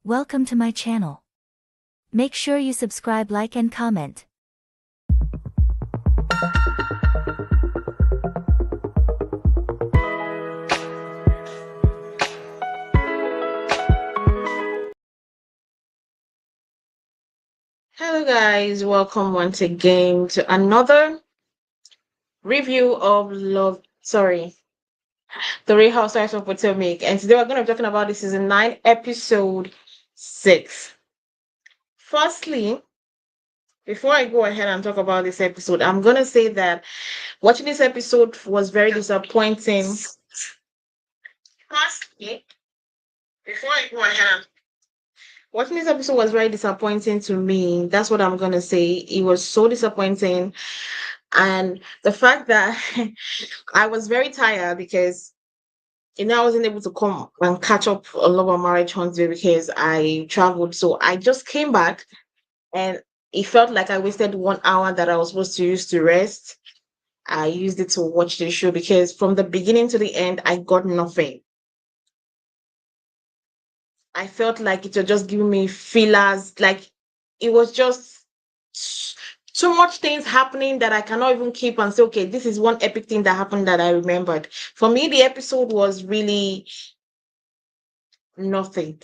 Welcome to my channel. Make sure you subscribe, like and comment. Hello guys, welcome once again to another review of The Real Housewives of Potomac. And today we're going to be talking about the season 9, episode 6. Firstly, before I go ahead and talk about this episode, I'm going to say that watching this episode was very disappointing. Firstly, before I go ahead, watching this episode was very disappointing to me. That's what I'm going to say. It was so disappointing. And the fact that I was very tired because I wasn't able to come and catch up on Love and Marriage Huntsville because I traveled. So I just came back and it felt like I wasted 1 hour that I was supposed to use to rest. I used it to watch the show because from the beginning to the end, I got nothing. I felt like it was just giving me fillers. Like it was just too much things happening that I cannot even keep and say, okay, this is one epic thing that happened that I remembered. For me, the episode was really nothing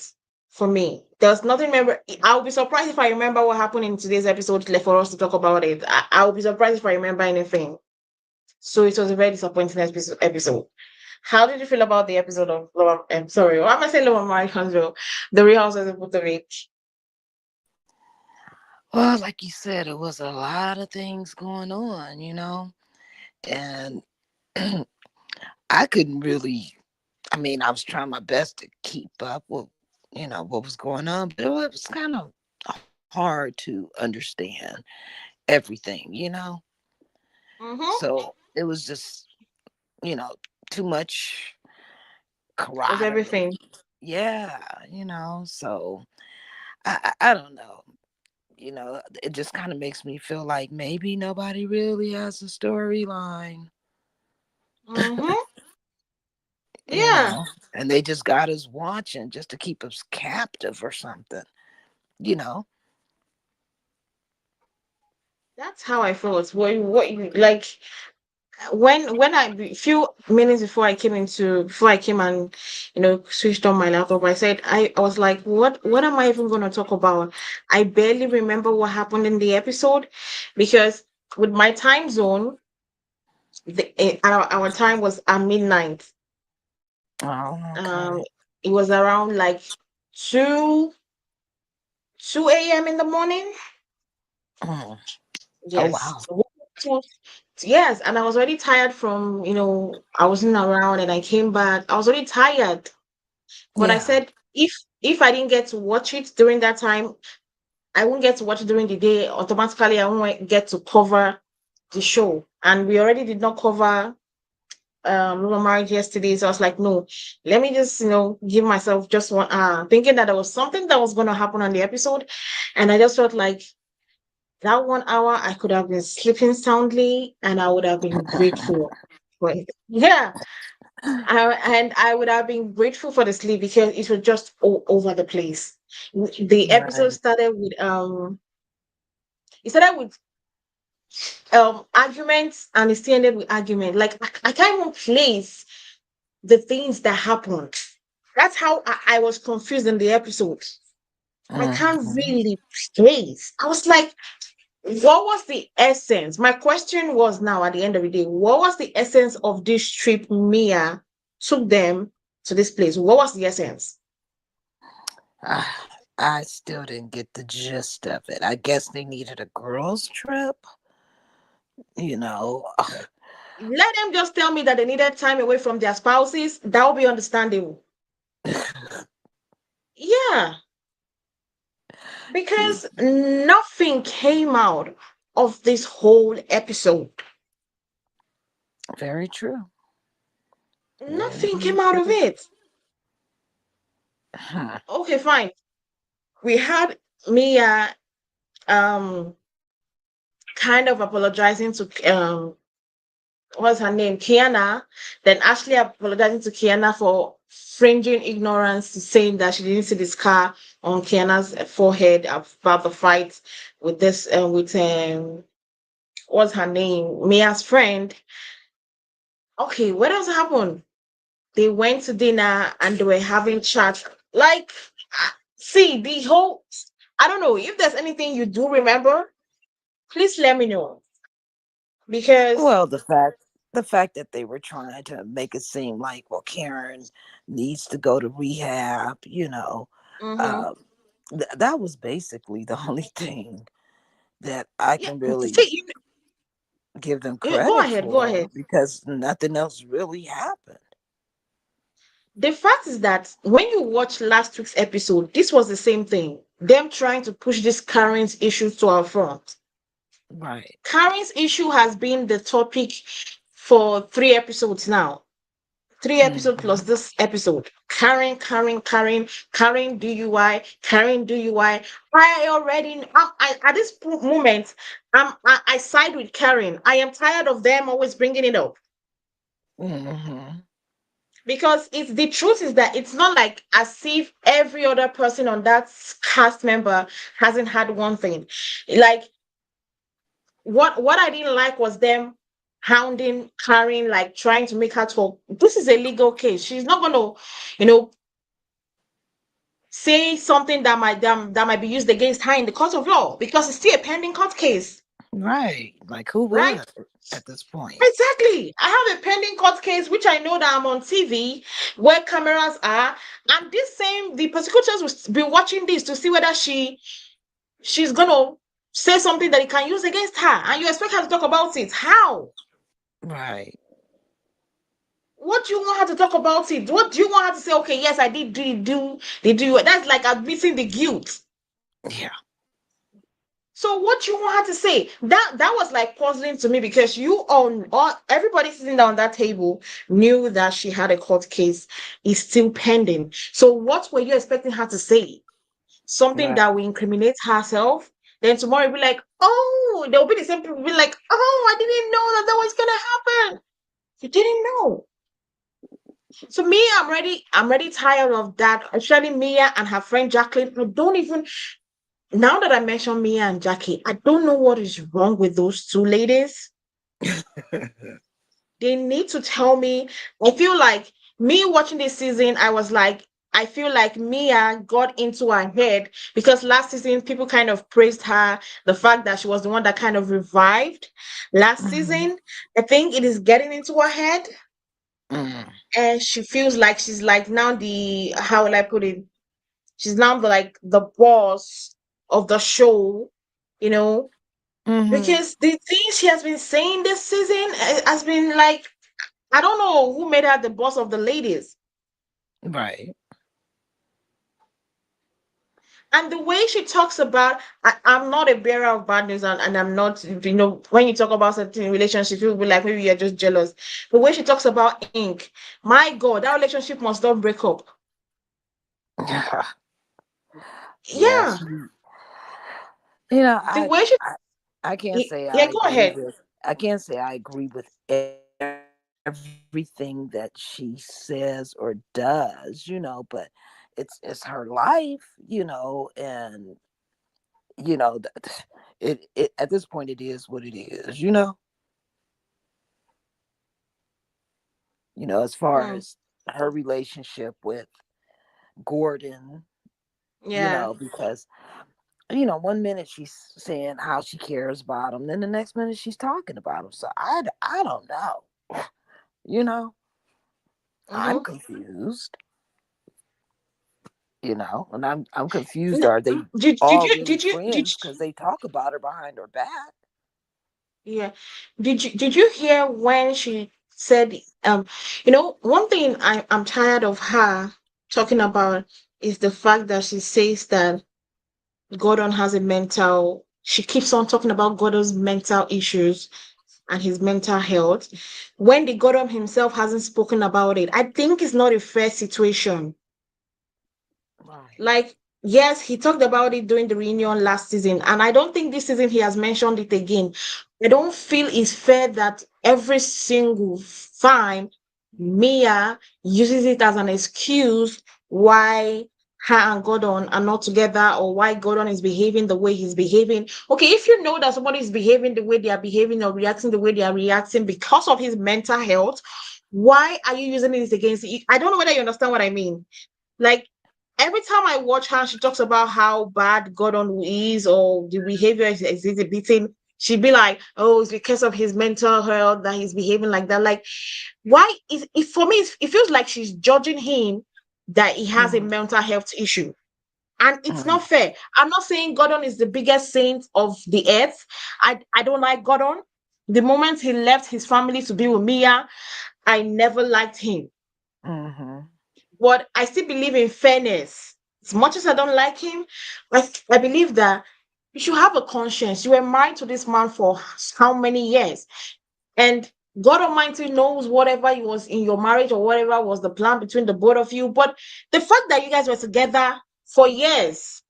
for me. There's nothing. Remember, I'll be surprised if I remember what happened in today's episode for us to talk about it. I'll be surprised if I remember anything. So it was a very disappointing episode. How did you feel about the episode of Love? I'm sorry, why am I saying Love and Marriage Huntsville? The Real Housewives of Potomac. Well, like you said, it was a lot of things going on, and I couldn't really, I was trying my best to keep up with, what was going on, but it was kind of hard to understand everything. Mm-hmm. So it was just, you know, too much Of camaraderie. everything. Yeah, so I don't know. It just kind of makes me feel like maybe nobody really has a storyline. Mm-hmm. you Yeah, know, and they just got us watching just to keep us captive or something, you know. that's how I felt. What you like? When I few minutes before I came and switched on my laptop, I said I was like, what am I even going to talk about? I barely remember what happened in the episode because with my time zone, our time was at midnight. Oh, um okay. it was around like 2 2 a.m. in the morning. Mm. Oh, Yes. wow. So, yes, and I was already tired from, I wasn't around and I came back. I was already tired. But I Yeah. said if I didn't get to watch it during that time, I won't get to watch it during the day. Automatically, I won't get to cover the show. And we already did not cover Love Marriage yesterday. So I was like, no, let me just, give myself just 1 hour, thinking that there was something that was gonna happen on the episode. And I just felt like that 1 hour I could have been sleeping soundly and I would have been grateful for it. Yeah. And I would have been grateful for the sleep because it was just all over the place. The episode Right. started with it started with arguments and it still ended with argument. Like I can't even place the things that happened. That's how I was confused in the episode. I can't Mhm. really place. I was like, what was the essence? My question was now at the end of the day, what was the essence of this trip Mia took them to this place? What was the essence? I still didn't get the gist of it. I guess they needed a girls' trip, you know. Let them just tell me that they needed time away from their spouses. That will be understandable. Yeah, because nothing came out of this whole episode. Very true. Nothing Very came out of true. it. Huh. Okay, fine. We had Mia um kind of apologizing to what's her name? Keiarna. Then Ashley apologizing to Keiarna for fringing ignorance to saying that she didn't see the scar on Keiarna's forehead about the fight with this with what's her name, Mia's friend. Okay, what else happened? They went to dinner and they were having chat. Like, see the whole. I don't know if there's anything you do remember. Please let me know because. Well, the fact that they were trying to make it seem like, well, Karen needs to go to rehab, Mm-hmm. um, that was basically the only thing that I Yeah, can really see, give them go credit ahead, go for, ahead. because nothing else really happened. The fact is that when you watch last week's episode, this was the same thing. Them trying to push this Karen's issue to our front. Right. Karen's issue has been the topic for 3 episodes now. 3 episodes plus Hmm. this episode. Karen, Karen, Karen, Karen DUI, Karen DUI. I already, at this moment, I side with Karen. I am tired of them always bringing it up. Hmm. Because it's the truth is that it's not like as if every other person on that cast member hasn't had one thing. Like what I didn't like was them hounding Karen, like trying to make her talk. This is a legal case. She's not gonna, you know, say something that might be used against her in the court of law because it's still a pending court case, Right. Like, who right? would at this point? Exactly. I have a pending court case which I know that I'm on TV where cameras are, and this same the prosecutors will be watching this to see whether she's gonna say something that it can use against her, and you expect her to talk about it. How? Right. What do you want her to talk about it? What do you want her to say? Okay, yes, I did do. That's like admitting the guilt. Yeah. So what you want her to say? That was like puzzling to me because you all everybody sitting down that table knew that she had a court case is still pending. So what were you expecting her to say? Something Right. that will incriminate herself? Then tomorrow you'll be like, oh, there'll be the same people be like, oh, I didn't know that was gonna happen. You didn't know. So me, I'm ready tired of that. Especially Mia and her friend Jacqueline. I don't even now that I mentioned Mia and Jackie, I don't know what is wrong with those two ladies. They need to tell me. I feel like me watching this season, I was like, I feel like Mia got into her head because last season people kind of praised her, the fact that she was the one that kind of revived. Last Hmm. season, I think it is getting into her head, Hmm. and she feels like she's like now the how will I put it? She's now the boss of the show, you know, Hmm. because the things she has been saying this season has been like I don't know who made her the boss of the ladies. Right. And the way she talks about, I'm not a bearer of bad news, and I'm not, when you talk about certain relationships, people will be like, maybe you're just jealous. The way she talks about ink, my God, that relationship must not break up. Yes. Yeah, the I, way she, I I can't say yeah, I go agree ahead. with I can't say I agree with everything that she says or does, but it's her life, and you know th- it at this point it is what it is. As far Hmm. as her relationship with Gordon, Yeah. because one minute she's saying how she cares about him, then the next minute she's talking about him. So I don't know. You know, I'm Mm-hmm. confused. And I'm confused. Are they Did all you really did you did friends? Because they talk about her behind her back. Yeah. Did you hear when she said one thing I'm tired of her talking about is the fact that she says that Gordon has a mental she keeps on talking about Gordon's mental issues and his mental health when the Gordon himself hasn't spoken about it. I think it's not a fair situation. Right. Like, yes, he talked about it during the reunion last season, and I don't think this season he has mentioned it again. I don't feel it's fair that every single time Mia uses it as an excuse why her and Gordon are not together, or why Gordon is behaving the way he's behaving. Okay, if you know that somebody is behaving the way they are behaving or reacting the way they are reacting because of his mental health, why are you using it against it? I don't know whether you understand what I mean. Like, every time I watch her, she talks about how bad Gordon is or the behavior is exhibiting. She'd be like, "Oh, it's because of his mental health that he's behaving like that." Like, why is it? For me, it feels like she's judging him that he has a Mm-hmm. mental health issue, and it's Mm-hmm. not fair. I'm not saying Gordon is the biggest saint of the earth. I don't like Gordon. The moment he left his family to be with Mia, I never liked him. Mm-hmm. But I still believe in fairness. As much as I don't like him, I believe that you should have a conscience. You were married to this man for how many years? And God Almighty knows whatever was in your marriage or whatever was the plan between the both of you. But the fact that you guys were together for years,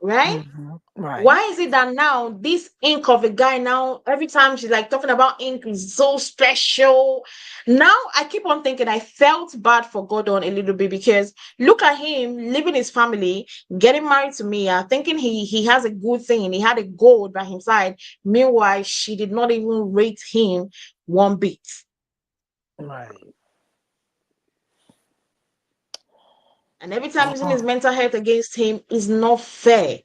right? Mm-hmm. Right. Why is it that now this ink of a guy, now every time she's like talking about ink is so special? Now I keep on thinking I felt bad for Gordon a little bit, because look at him leaving his family, getting married to Mia, thinking he has a good thing and he had a gold by his side. Meanwhile, she did not even rate him one bit. Right. And every time using his Oh, mental health against him is not fair.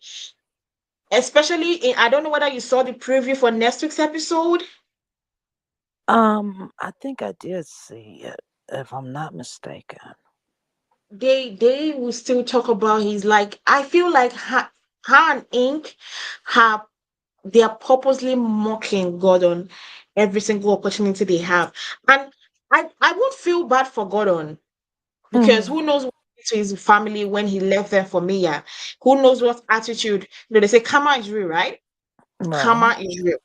Especially in, I don't know whether you saw the preview for next week's episode. I think I did see it, if I'm not mistaken. They will still talk about his, like, I feel like her and Ink have, they are purposely mocking Gordon every single opportunity they have. And I won't feel bad for Gordon, because Mm-hmm. who knows what happened to his family when he left them for Mia. Who knows what attitude, they say karma is real, right? Right. Karma is real.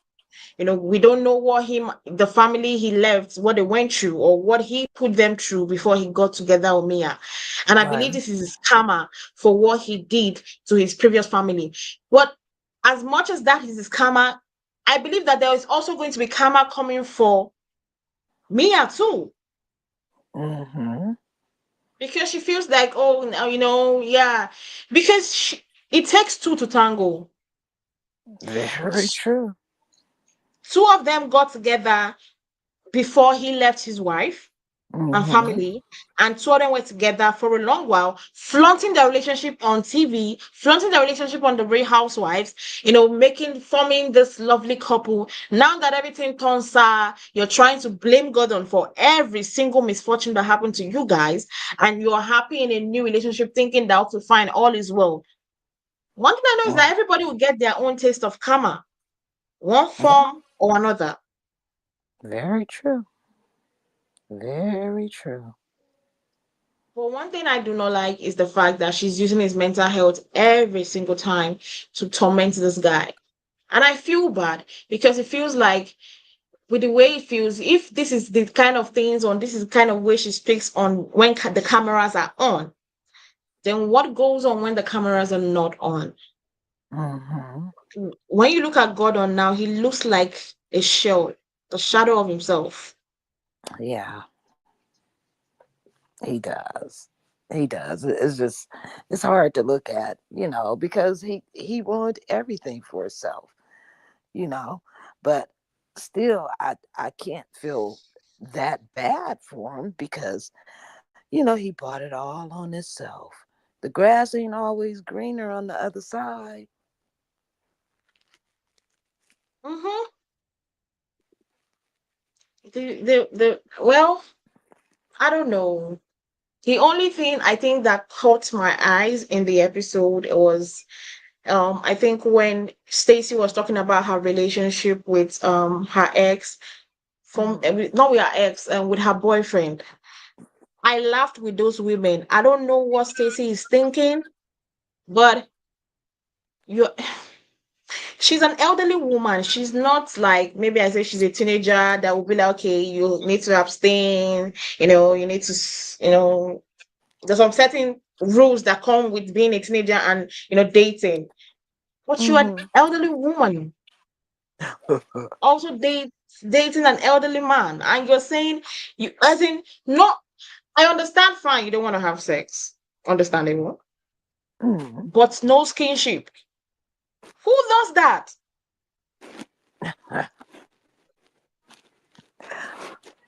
We don't know what the family he left, what they went through, or what he put them through before he got together with Mia. And I believe Right. this is his karma for what he did to his previous family. But as much as that is his karma, I believe that there is also going to be karma coming for Mia too. Mm-hmm. Because she feels like, oh, now, yeah. Because it takes two to tango. Very true. Two of them got together before he left his wife and Mm-hmm. family, and two of them were together for a long while, flaunting their relationship on TV, flaunting their relationship on the Real Housewives, forming this lovely couple. Now that everything turns sour, you're trying to blame Gordon for every single misfortune that happened to you guys, and you're happy in a new relationship, thinking that to find all is well. One thing I know is that Mm. everybody will get their own taste of karma, one Yeah. form or another. Very true. Very true. But one thing I do not like is the fact that she's using his mental health every single time to torment this guy. And I feel bad, because it feels like, with the way it feels, if this is the kind of things, or this is the kind of way she speaks on when the cameras are on, then what goes on when the cameras are not on? Mm-hmm. When you look at Gordon now, he looks like a shell, a shadow of himself. Yeah, he does. He does. It's just, it's hard to look at, because he ruined everything for himself, you know. But still, I can't feel that bad for him because he bought it all on himself. The grass ain't always greener on the other side. Mm-hmm. Well, I don't know. The only thing I think that caught my eyes in the episode was, I think when Stacy was talking about her relationship with her ex, from Mm. not with her ex, and with her boyfriend. I laughed with those women. I don't know what Stacy is thinking, but you she's an elderly woman. She's not like, maybe I say she's a teenager that will be like, okay, you need to abstain, you need to there's some certain rules that come with being a teenager and dating. But you're an Mm-hmm. elderly woman. Also date dating an elderly man, and you're saying you as in no, I understand fine, you don't want to have sex. Understandable. Mm. But no skinship. Who does that?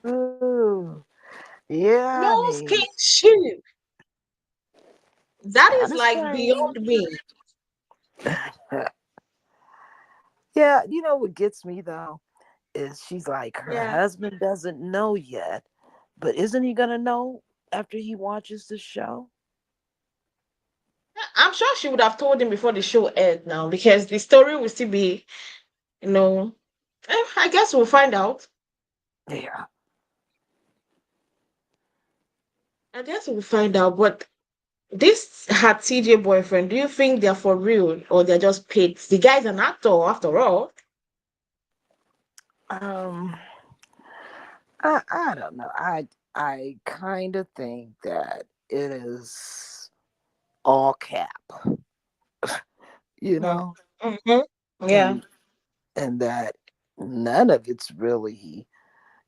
Ooh. Yeah, I No mean, skinship. it's That kind is of like beyond strange. me. Yeah, you know what gets me though is she's like her Yeah. husband doesn't know yet, but isn't he gonna know after he watches the show? I'm sure she would have told him before the show aired now because the story will still be, you know, I guess we'll find out. Yeah. I guess we'll find out. But this her TJ boyfriend, do you think they're for real or they're just paid? The guy's an actor after all. Um, I don't know. I kind of think that it is all cap, you know, Mm-hmm. Yeah. and and that none of it's really,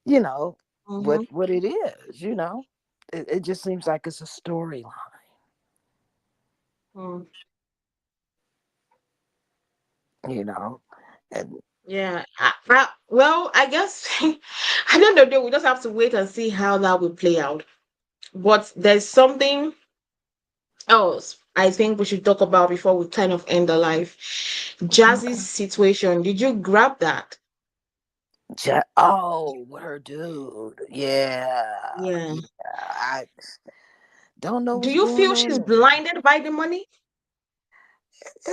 you know, Mm-hmm. what it is, you know. It just seems like it's a storyline, Mm. you know. And Yeah. Well, I guess I don't know. We just have to wait and see how that will play out. But there's something else I think we should talk about before we kind of end the live. Jazzy's okay. situation. Did you grab that? Oh, her dude. Yeah. Yeah. Yeah. I don't know Do what's you going feel on she's there. blinded by the money?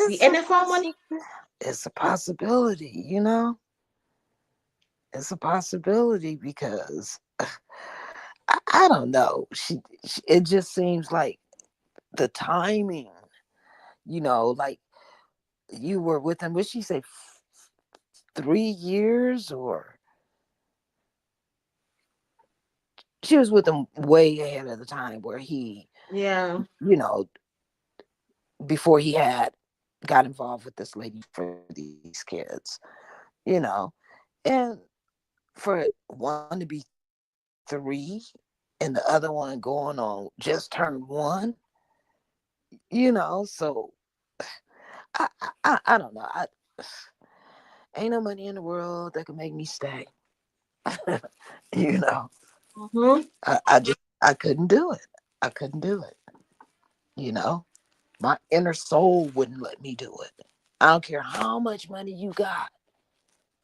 The It's a NFL money? it's a possibility, you know? It's a possibility because I don't know. She it just seems like the timing, you know, like you were with him. Would she say 3 years or she was with him way ahead of the time where he, Yeah. you know, before he had got involved with this lady for these kids, you know, and for one to be 3 and the other one going on just turned 1, you know, so I don't know. Ain't no money in the world that can make me stay. You know, Mm-hmm. I couldn't do it. I couldn't do it. You know, my inner soul wouldn't let me do it. I don't care how much money you got.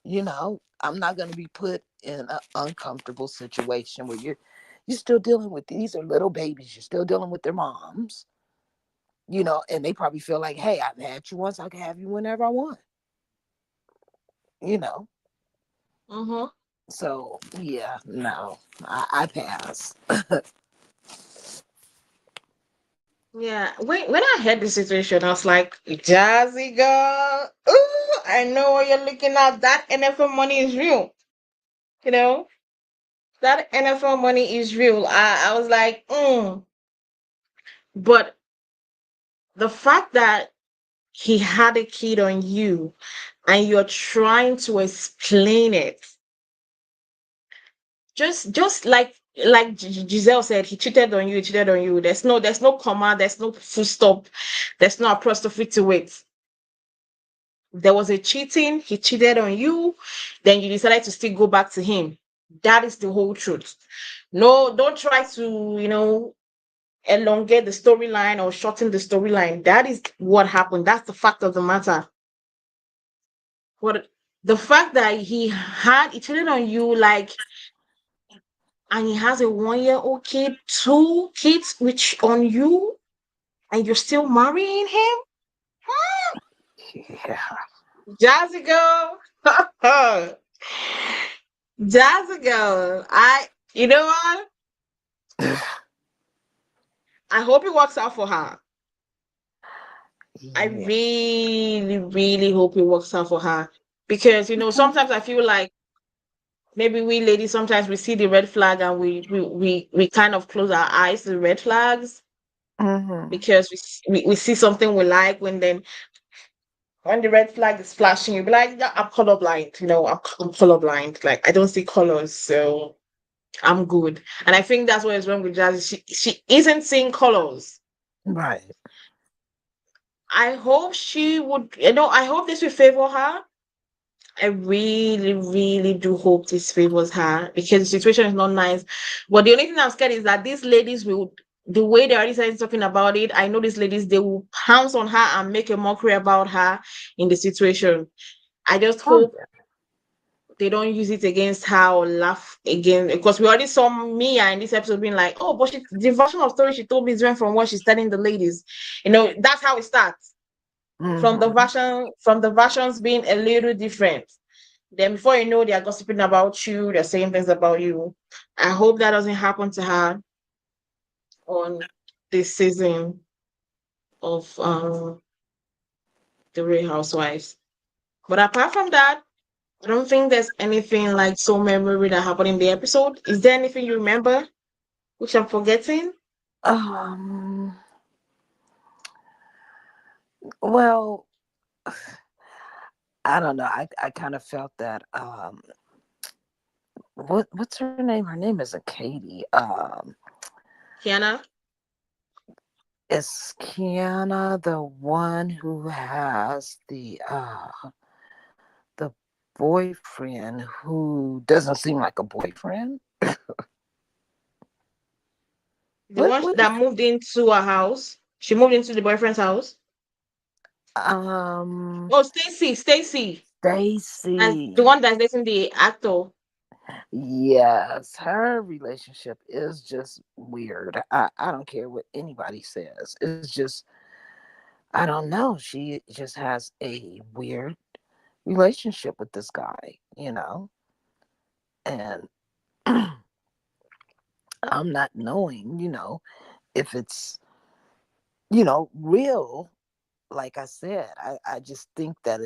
You know, I'm not going to be put in an uncomfortable situation where you're still dealing with these are little babies. You're still dealing with their moms. You know, and they probably feel like, hey, I've had you once. I can have you whenever I want. You know, Mm-hmm. so yeah, no, I pass. Yeah. When I heard the situation, I was like, Jazzy girl. Ooh, I know what you're looking at. That NFL money is real. You know? That NFL money is real. I was like, But the fact that he had a kid on you and you're trying to explain it, just like Giselle said, he cheated on you, he cheated on you. There's no comma, there's no full stop, there's no apostrophe to it. There was a cheating, he cheated on you, then you decided to still go back to him. That is the whole truth. No, don't try to, elongate the storyline or shorten the storyline. That is what happened. That's the fact of the matter. What the fact that he cheated on you, like, and he has a 1-year-old kid, 2 kids, which on you, and you're still marrying him, Yeah. Jazzy girl, Jazzy girl. You know what? I hope it works out for her. I Yeah. really, really hope it works out for her because sometimes I feel like maybe we ladies sometimes we see the red flag and we kind of close our eyes to the red flags Hmm. because we see something we like when then When the red flag is flashing, you'll be like, yeah, I'm colorblind. I'm colorblind. Like, I don't see colors, so I'm good. And I think that's what is wrong with Jazzy. She isn't seeing colors. Right. I hope she would, I hope this will favor her. I really, really do hope this favors her because the situation is not nice. But the only thing I'm scared is that these ladies will, the way they already started talking about it, I know these ladies, they will pounce on her and make a mockery about her in the situation. I just Oh hope they don't use it against her or laugh again because we already saw Mia in this episode being like, oh, but the version of story she told me is different from what she's telling the ladies. That's how it starts. yeah. From the versions being a little different. Then before you know, they are gossiping about you, they're saying things about you. I hope that doesn't happen to her on this season of the Real Housewives. But apart from that, I don't think there's anything like so memorable that happened in the episode. Is there anything you remember which I'm forgetting? Um. Well, I don't know. I kind of felt that. What's her name? Her name isn't Katie. Kiana? Is Keiarna the one who has the boyfriend who doesn't seem like a boyfriend? The What one what that moved into a house. She moved into the boyfriend's house. um Oh, Stacy, Stacy. That's the Stacy. one that's dating the actor. Yes, her relationship is just weird. I don't care what anybody says. It's just I don't know. She just has a weird relationship with this guy, and I'm not knowing, if it's real. Like I said, I just think that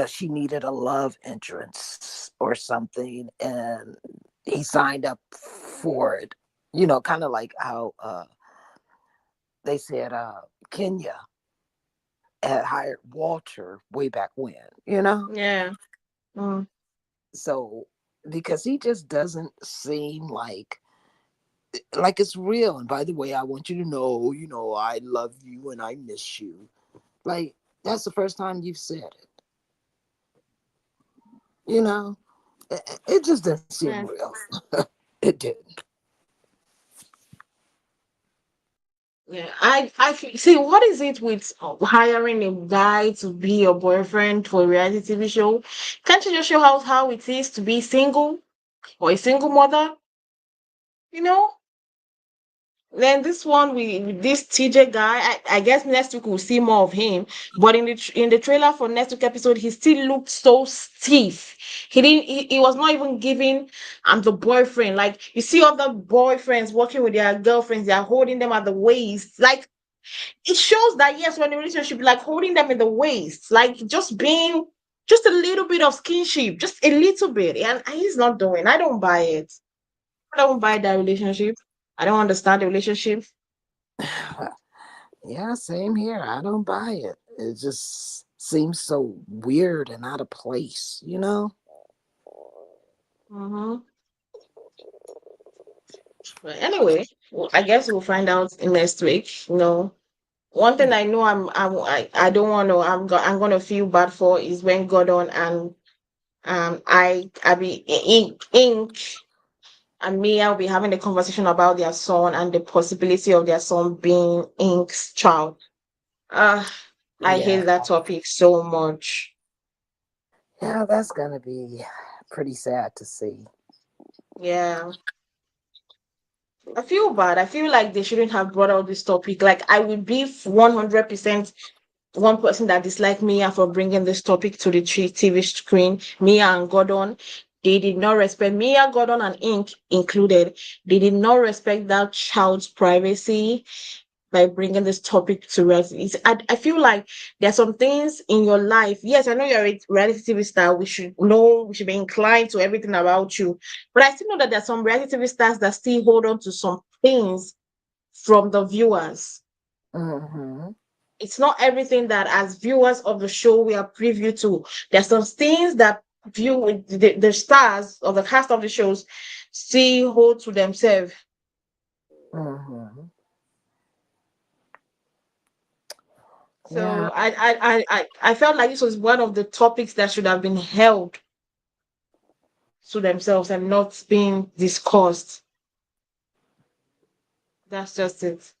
she needed a love entrance or something, and he signed up for it. Kind of like how they said Kenya had hired Walter way back when. Yeah. Mm. So because he just doesn't seem like it's real. And by the way, I want you to know, I love you and I miss you. Like that's the first time you've said it. You know, it just didn't seem Yeah. real. It didn't. Yeah. See, what is it with hiring a guy to be your boyfriend for a reality TV show? Can't you just show how it is to be single or a single mother? You know? Then this one with this TJ guy, I guess next week we'll see more of him. But in the trailer for next week episode, he still looked so stiff. He didn't. He was not even giving. I'm the boyfriend. Like you see other boyfriends working with their girlfriends, they are holding them at the waist. Like it shows that yes, when in a relationship, like holding them in the waist, like just being just a little bit of skinship, just a little bit, and he's not doing. I don't buy it. I don't buy that relationship. I don't understand the relationship. Yeah, same here. I don't buy it. It just seems so weird and out of place. Mm-hmm. But anyway, I guess we'll find out in next week. One thing Yeah. I know I don't want to I'm gonna feel bad for is when Gordon and I be Ink and Mia will be having a conversation about their son and the possibility of their son being Ink's child. Uh I hate Yeah. that topic so much. Yeah, that's gonna be pretty sad to see. Yeah. I feel bad. I feel like they shouldn't have brought out this topic. Like I would be 100% one person that disliked Mia for bringing this topic to the TV screen. Mia and Gordon, they did not respect Mia, Gordon, and Ink included. They did not respect that child's privacy by bringing this topic to reality. I feel like there are some things in your life. Yes, I know you're a reality TV star. We should be inclined to everything about you. But I still know that there are some reality TV stars that still hold on to some things from the viewers. Mm-hmm. it's not everything that as viewers of the show we are privy to. There's some things that the stars or the cast of the shows see hold to themselves. Hmm. Yeah. So I felt like this was one of the topics that should have been held to themselves and not being discussed. That's just it.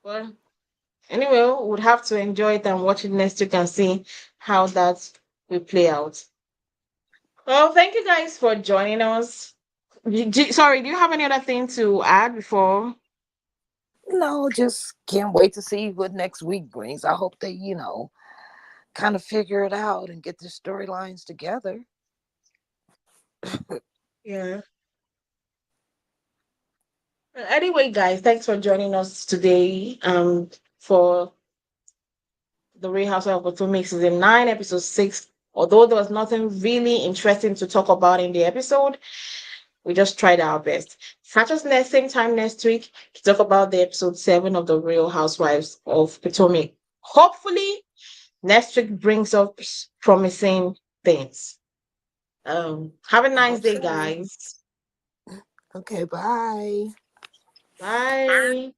Well, anyway, we would have to enjoy it and watch it next week and see how that will play out. Well, thank you guys for joining us. Sorry, do you have any other thing to add before? No, just can't wait to see what next week brings. I hope they, kind of figure it out and get the storylines together. Yeah. Anyway, guys, thanks for joining us today. For the Real Housewives of Potomac season 9, episode 6. Although there was nothing really interesting to talk about in the episode, we just tried our best. Catch us next same time next week to talk about the episode 7 of the Real Housewives of Potomac. Hopefully, next week brings us promising things. Have a I nice hope day, so. guys. Okay, bye. Bye.